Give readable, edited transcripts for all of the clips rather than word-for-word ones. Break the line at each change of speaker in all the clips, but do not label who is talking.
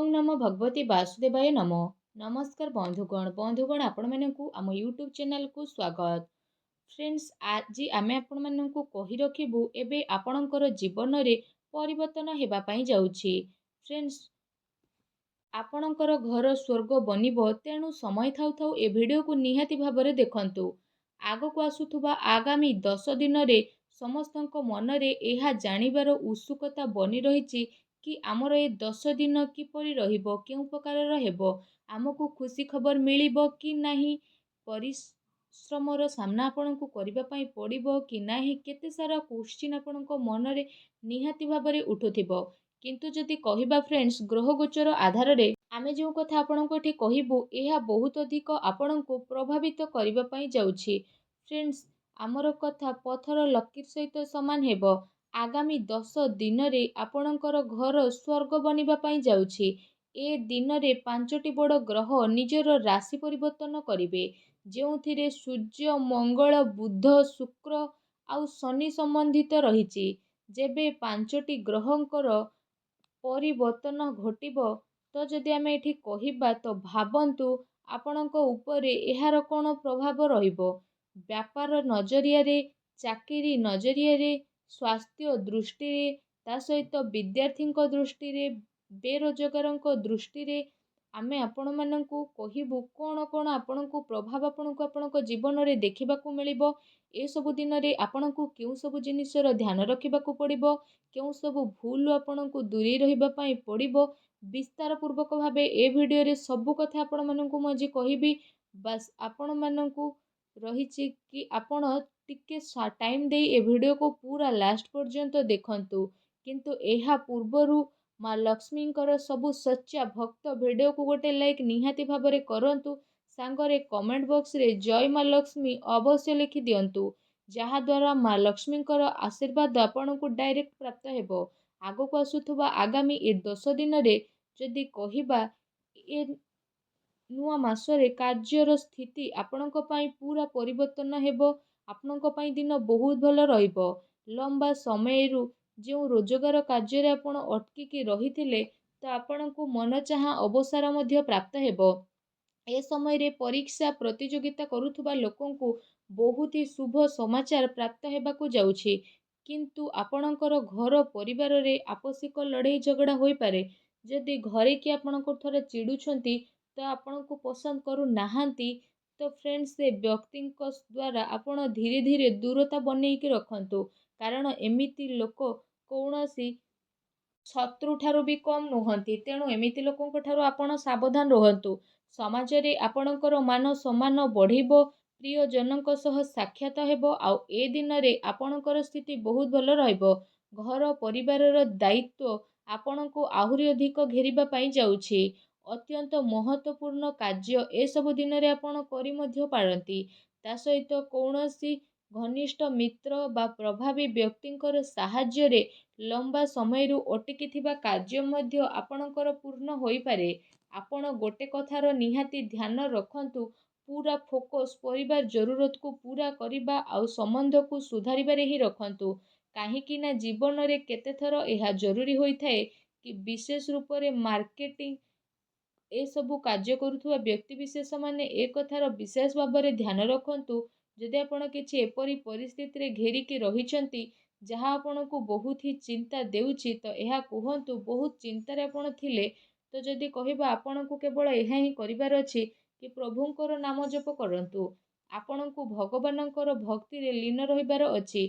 ओं नमो भगवती वासुदेवाय नमो। नमस्कार बंधुगण आपण मानकु आम यूट्यूब चैनल को स्वागत। फ्रेंड्स आज आमे आपण मानकु कहि रखिबु एबे आपणकर जीवन रे परिवर्तन हेबा पई जाउछि। फ्रेंड्स आपणकर घर स्वर्ग बनिबो तेणु समय थाउ थाउ ए वीडियो को निहाती भाबरे देखंतु। आगो को आसुथुबा आगामी 10 दिन रे समस्तक मन रे एहा जानिबार उत्सुकता बनी रहिछि कि आमर ए 10 दिन किपरि रहिबो, केउ प्रकारर हेबो, आमको खुशी खबर मिलिबो कि नाही, परिश्रमर सामना आपणको करिबा पई पड़िबो कि नाही, केते सारा क्वेश्चन आपणको मन रे निहाती भाबरे उठुथिबो। किंतु जदि कहिबा फ्रेंड्स ग्रह गोचर आधार रे आमे जो कथा आपणको एठी कहिबु एहा बहुत अधिक आपणको प्रभावित करिबा पई जाउछि। फ्रेंड्स आमर कथा पथर लकीर सहित समान हेबो। आगामी 10 दिन रे आपणकर घर स्वर्ग बनिबा पई जाउछि। ए दिन रे 5टी बड़ ग्रह निजर राशि परिवर्तन करिवे, जेउथिरे सूर्य, मंगल, बुध, शुक्र आउ शनि संबंधित रहिछि। जेबे 5टी ग्रहंकर परिवर्तन घटिबो तो जदि आमे एठी कहिबा तो भाबंतु आपणक उपरे एहार कोन प्रभाव रहिबो। व्यापार नजरिया रे, चाकरी नजरिया रे, स्वास्थ्य दृष्टि रे, ता सहित विद्यार्थी दृष्टि रे, बेरोजगार दृष्टि रे आमे आपण मानकु कहिबु कोन कोन आपणकु प्रभाव आपणक जीवन रे देखिबाकू मिलिबो। ए सबु दिन रे आपणकु केउ सबु जिनिसर ध्यान रखिबाकू पड़िबो, केउ सबु भूल आपणकु दूरी रहिबा पई पड़िबो। विस्तार पूर्वक भाबे ए वीडियो रे सबु कथा आपण मानकु मजी कहिबी। बस आपण मानकु रहिछि कि आपण टिके टाइम देई ए वीडियो को पूरा लास्ट पर्यंत देखंतु। किंतु एहा पूर्वरु माँ लक्ष्मींकर सबु सच्चा भक्त वीडियो को गोटे लाइक निहाती भाबरे करंतु। सांगरे कमेंट बॉक्स रे जय माँ लक्ष्मी अवश्य लिखि दियंतु, जहा द्वारा माँ लक्ष्मींकर आशीर्वाद आपनकु डायरेक्ट प्राप्त हेबो। आगो को आसुथुबा आगामी ए 10 दिन रे जदि कहिबा ए नुआ मासरे कार्यर स्थिति आपणक पई पूरा परिवर्तन हेबो। आपणक पई दिन बहुत भल रहिबो। लंबा समयरु जो रोजगार कार्य रे आपण अटकी रहिथिले तो आपणकु मन चाहा अवसर मध्य प्राप्त हेबो। ए समय रे परीक्षा प्रतियोगिता करुथुबा लोकंकु बहुत ही शुभ समाचार प्राप्त हेबाकू जाउछि। किंतु आपणकर घर परिवार रे आपसिक लड़ाई झगड़ा होई पारे। जदि घरे कि आपणकर थोड़े चिडुछंती तो आपणकु पसंद करू नाहांती तो फ्रेंड्स से व्यक्ति द्वारा आपण धीरे धीरे दूरता बनेइकी रखंतु। कारण एमिति लोक कौनसी शत्रु ठारू भी कम नुहंती, तेणु एमिति लोकंक ठारू आपण सावधान रहंतु। समाज रे आपणकर मान सम्मान बढ़िबो, प्रिय जनक सह साक्षात हेबो। आउ ए दिन रे आपणकर स्थिति बहुत भल रहइबो। घर परिवारर दायित्व आपणको आहुरी अधिक घेरिबा पई जाउछि। अत्यंत महत्वपूर्ण कार्य ए सब दिन रे आपण करि मध्य पारंती। ता सहित कौनसी घनिष्ठ मित्र बा प्रभावी व्यक्तिंकर साहाय्य रे लंबा समयरु अटकी थिबा कार्य मध्य आपणकर पूर्ण होई पारे। आपण गोटे कथार निहाती ध्यान रखंतु, पूरा फोकस परिवार जरूरत को पूरा करिबा आउ संबंध को सुधारिबारे ही रखंतु। काहेकि ना जीवन रे केते थर एहा जरूरी होई थाए कि विशेष रूप रे मार्केटिंग ए सबु कार्य करुथुवा व्यक्ति विशेष माने ए कथार विशेष भाबरे ध्यान रखंतु। जदि आपण किछि एपरि परिस्थिति रे घेरिकी रहिचंती जहा आपणको बहुत ही चिंता देउछि तो एहा कुहंतु बहुत चिंता रे आपण थिले तो जदि कहिबा आपणको केवल एहा ही करिबार अछि कि प्रभुंकर नाम जप करंतु। आपणको भगवानंकर भक्ति रे लीन रहिबार अछि।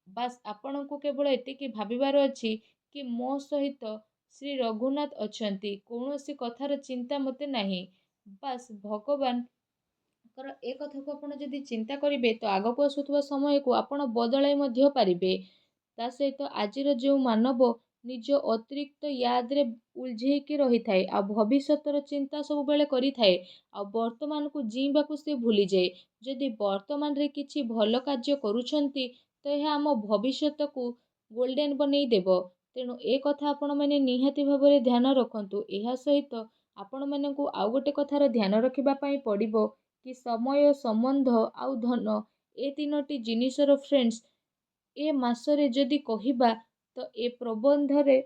बास आपणको केवल एतिकी भाबिबार अछि कि मो सहित श्री रघुनाथ अछंती, कौनसी कथार चिंता मते नाही। बास भगवान कर ए कथा को आपण जदि चिंता करिवे तो आगो को आसुथुवा समय को आपण बदलाई मध्य पारिबे। ता सहित आजिर जो मानव निज अतिरिक्त याद रे उलझेकी रही थाए आ भविष्यतर चिंता सब बेले करी थाए आ वर्तमान को जीवा को से भूली जाए। जदि वर्तमान रे किछि भल कार्य करूछंती तो यह आम भविष्यत को गोल्डन बनेई देबो। तेणु ए कथा आपण माने निहाती भाबरे ध्यान रखंतु। एहा सहित आपण मानकु आउ गोटे कथार ध्यान रखिबा पई पड़िबो कि समय, संबंध आउ धन ए तीनोटी जिनिसर फ्रेंड्स ए मासरे जदि कहिबा तो ए प्रबंध रे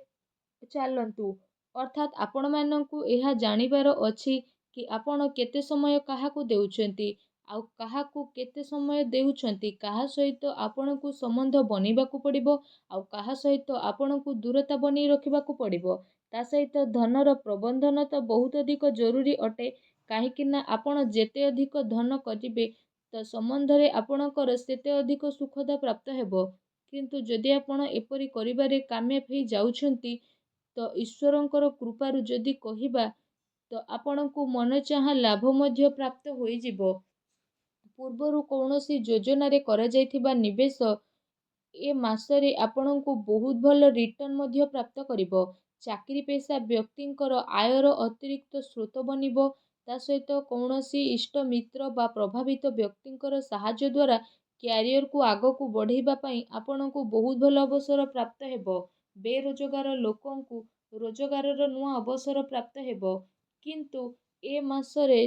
चलंतु। ଅର୍ଥାତ୍ ଆପଣମାନଙ୍କୁ ଏହା ଜାଣିବାର ଅଛି କି ଆପଣ କେତେ ସମୟ କାହାକୁ ଦେଉଛନ୍ତି, ଆଉ କାହାକୁ କେତେ ସମୟ ଦେଉଛନ୍ତି, କାହା ସହିତ ଆପଣଙ୍କୁ ସମ୍ବନ୍ଧ ବନେଇବାକୁ ପଡ଼ିବ, ଆଉ କାହା ସହିତ ଆପଣଙ୍କୁ ଦୂରତା ବନେଇ ରଖିବାକୁ ପଡ଼ିବ। ତା ସହିତ ଧନର ପ୍ରବନ୍ଧନ ତ ବହୁତ ଅଧିକ ଜରୁରୀ ଅଟେ, କାହିଁକି ନା ଆପଣ ଯେତେ ଅଧିକ ଧନ କରିବେ ତ ସମ୍ବନ୍ଧରେ ଆପଣଙ୍କର ସେତେ ଅଧିକ ସୁଖତା ପ୍ରାପ୍ତ ହେବ। କିନ୍ତୁ ଯଦି ଆପଣ ଏପରି କରିବାରେ କାମୟାବ ହେଇ ଯାଉଛନ୍ତି, ତ ଈଶ୍ୱରଙ୍କର କୃପାରୁ ଯଦି କହିବା ତ ଆପଣଙ୍କୁ ମନଚାହା ଲାଭ ମଧ୍ୟ ପ୍ରାପ୍ତ ହୋଇଯିବ। ପୂର୍ବରୁ କୌଣସି ଯୋଜନାରେ କରାଯାଇଥିବା ନିବେଶ ଏ ମାସରେ ଆପଣଙ୍କୁ ବହୁତ ଭଲ ରିଟର୍ଣ୍ଣ ମଧ୍ୟ ପ୍ରାପ୍ତ କରିବ। ଚାକିରି ପେଶା ବ୍ୟକ୍ତିଙ୍କର ଆୟର ଅତିରିକ୍ତ ସ୍ରୋତ ବନିବ। ତା ସହିତ କୌଣସି ଇଷ୍ଟ ମିତ୍ର ବା ପ୍ରଭାବିତ ବ୍ୟକ୍ତିଙ୍କର ସାହାଯ୍ୟ ଦ୍ୱାରା କ୍ୟାରିୟରକୁ ଆଗକୁ ବଢ଼େଇବା ପାଇଁ ଆପଣଙ୍କୁ ବହୁତ ଭଲ ଅବସର ପ୍ରାପ୍ତ ହେବ। ବେରୋଜଗାର ଲୋକଙ୍କୁ ରୋଜଗାରର ନୂଆ ଅବସର ପ୍ରାପ୍ତ ହେବ। କିନ୍ତୁ ଏ ମାସରେ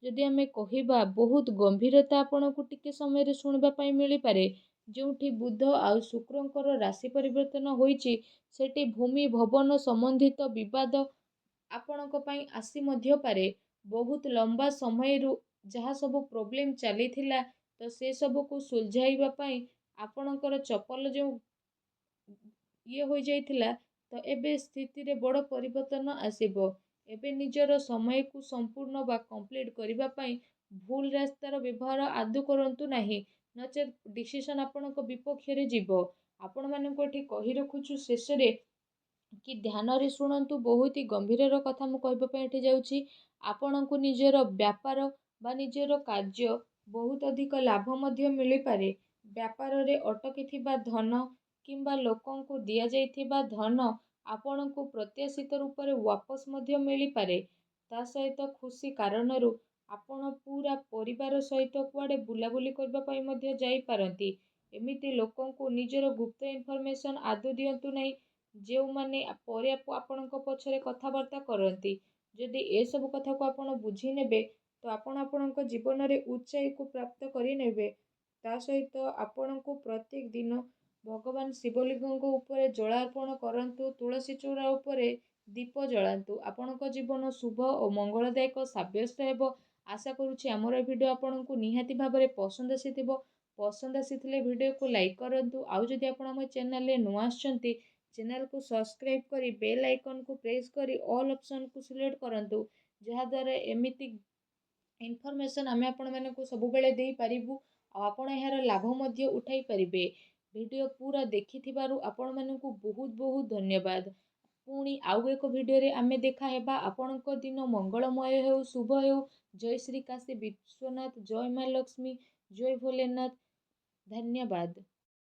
ଯଦି ଆମେ କହିବା ବହୁତ ଗମ୍ଭୀରତା ଆପଣଙ୍କୁ ଟିକେ ସମୟରେ ଶୁଣିବା ପାଇଁ ମିଳିପାରେ। ଯେଉଁଠି ବୁଧ ଆଉ ଶୁକ୍ରଙ୍କର ରାଶି ପରିବର୍ତ୍ତନ ହୋଇଛି, ସେଠି ଭୂମି ଭବନ ସମ୍ବନ୍ଧିତ ବିବାଦ ଆପଣଙ୍କ ପାଇଁ ଆସି ମଧ୍ୟ ପାରେ। ବହୁତ ଲମ୍ବା ସମୟରୁ ଯାହା ସବୁ ପ୍ରୋବ୍ଲେମ୍ ଚାଲିଥିଲା, ତ ସେ ସବୁକୁ ସୁଲଝାଇବା ପାଇଁ ଆପଣଙ୍କର ଚପଲ ଯେଉଁ ହୋଇଯାଇଥିଲା, ତ ଏବେ ସ୍ଥିତିରେ ବଡ଼ ପରିବର୍ତ୍ତନ ଆସିବ। ଏବେ ନିଜର ସମୟକୁ ସମ୍ପୂର୍ଣ୍ଣ ବା କମ୍ପ୍ଲିଟ୍ କରିବା ପାଇଁ ଭୁଲ ରାସ୍ତାର ବ୍ୟବହାର ଆଦୌ କରନ୍ତୁ ନାହିଁ, ନଚେତ୍ ଡିସିସନ୍ ଆପଣଙ୍କ ବିପକ୍ଷରେ ଯିବ। ଆପଣମାନଙ୍କୁ ଏଠି କହି ରଖୁଛୁ ଶେଷରେ କି ଧ୍ୟାନରେ ଶୁଣନ୍ତୁ, ବହୁତ ହି ଗମ୍ଭୀରର କଥା ମୁଁ କହିବା ପାଇଁ ଏଠି ଯାଉଛି। ଆପଣଙ୍କୁ ନିଜର ବ୍ୟାପାର ବା ନିଜର କାର୍ଯ୍ୟ ବହୁତ ଅଧିକ ଲାଭ ମଧ୍ୟ ମିଳିପାରେ। ବ୍ୟାପାରରେ ଅଟକିଥିବା ଧନ କିମ୍ବା ଲୋକଙ୍କୁ ଦିଆଯାଇଥିବା ଧନ ଆପଣଙ୍କୁ ପ୍ରତ୍ୟାଶିତ ରୂପରେ ୱାପସ ମଧ୍ୟ ମିଳିପାରେ। ତା ସହିତ ଖୁସି କାରଣରୁ ଆପଣ ପୁରା ପରିବାର ସହିତ କୁଆଡ଼େ ବୁଲାବୁଲି କରିବା ପାଇଁ ମଧ୍ୟ ଯାଇପାରନ୍ତି। ଏମିତି ଲୋକଙ୍କୁ ନିଜର ଗୁପ୍ତ ଇନଫର୍ମେସନ୍ ଆଦୌ ଦିଅନ୍ତୁ ନାହିଁ, ଯେଉଁମାନେ ପରେ ଆପଣଙ୍କ ପଛରେ କଥାବାର୍ତ୍ତା କରନ୍ତି। ଯଦି ଏସବୁ କଥାକୁ ଆପଣ ବୁଝି ନେବେ, ତ ଆପଣ ଆପଣଙ୍କ ଜୀବନରେ ଉଚ୍ଚାଇକୁ ପ୍ରାପ୍ତ କରିନେବେ। ତା ସହିତ ଆପଣଙ୍କୁ ପ୍ରତ୍ୟେକ ଦିନ ଭଗବାନ ଶିବଲିଙ୍ଗଙ୍କ ଉପରେ ଜଳାର୍ପଣ କରନ୍ତୁ, ତୁଳସୀ ଚଉରା ଉପରେ ଦୀପ ଜଳାନ୍ତୁ। ଆପଣଙ୍କ ଜୀବନ ଶୁଭ ଓ ମଙ୍ଗଳଦାୟକ ସାବ୍ୟସ୍ତ ହେବ। ଆଶା କରୁଛି ଆମର ଏ ଭିଡ଼ିଓ ଆପଣଙ୍କୁ ନିହାତି ଭାବରେ ପସନ୍ଦ ଆସିଥିବ। ପସନ୍ଦ ଆସିଥିଲେ ଭିଡ଼ିଓକୁ ଲାଇକ୍ କରନ୍ତୁ। ଆଉ ଯଦି ଆପଣ ଆମ ଚ୍ୟାନେଲରେ ନୂଆ ଆସିଛନ୍ତି, ଚ୍ୟାନେଲକୁ ସବସ୍କ୍ରାଇବ୍ କରି ବେଲ୍ ଆଇକନ୍କୁ ପ୍ରେସ୍ କରି ଅଲ୍ ଅପସନ୍କୁ ସିଲେକ୍ଟ କରନ୍ତୁ, ଯାହାଦ୍ୱାରା ଏମିତି ଇନଫର୍ମେସନ୍ ଆମେ ଆପଣମାନଙ୍କୁ ସବୁବେଳେ ଦେଇପାରିବୁ, ଆଉ ଆପଣ ଏହାର ଲାଭ ମଧ୍ୟ ଉଠାଇ ପାରିବେ। ଭିଡ଼ିଓ ପୁରା ଦେଖିଥିବାରୁ ଆପଣମାନଙ୍କୁ ବହୁତ ବହୁତ ଧନ୍ୟବାଦ। ପୁଣି ଆଉ ଏକ ଭିଡ଼ିଓରେ ଆମେ ଦେଖା ହେବା। ଆପଣଙ୍କ ଦିନ ମଙ୍ଗଳମୟ ହେଉ, ଶୁଭ ହେଉ। ଜୟ ଶ୍ରୀ କାଶୀ ବିଶ୍ୱନାଥ, ଜୟ ମା ଲକ୍ଷ୍ମୀ, ଜୟ ଭୋଲେନାଥ। ଧନ୍ୟବାଦ।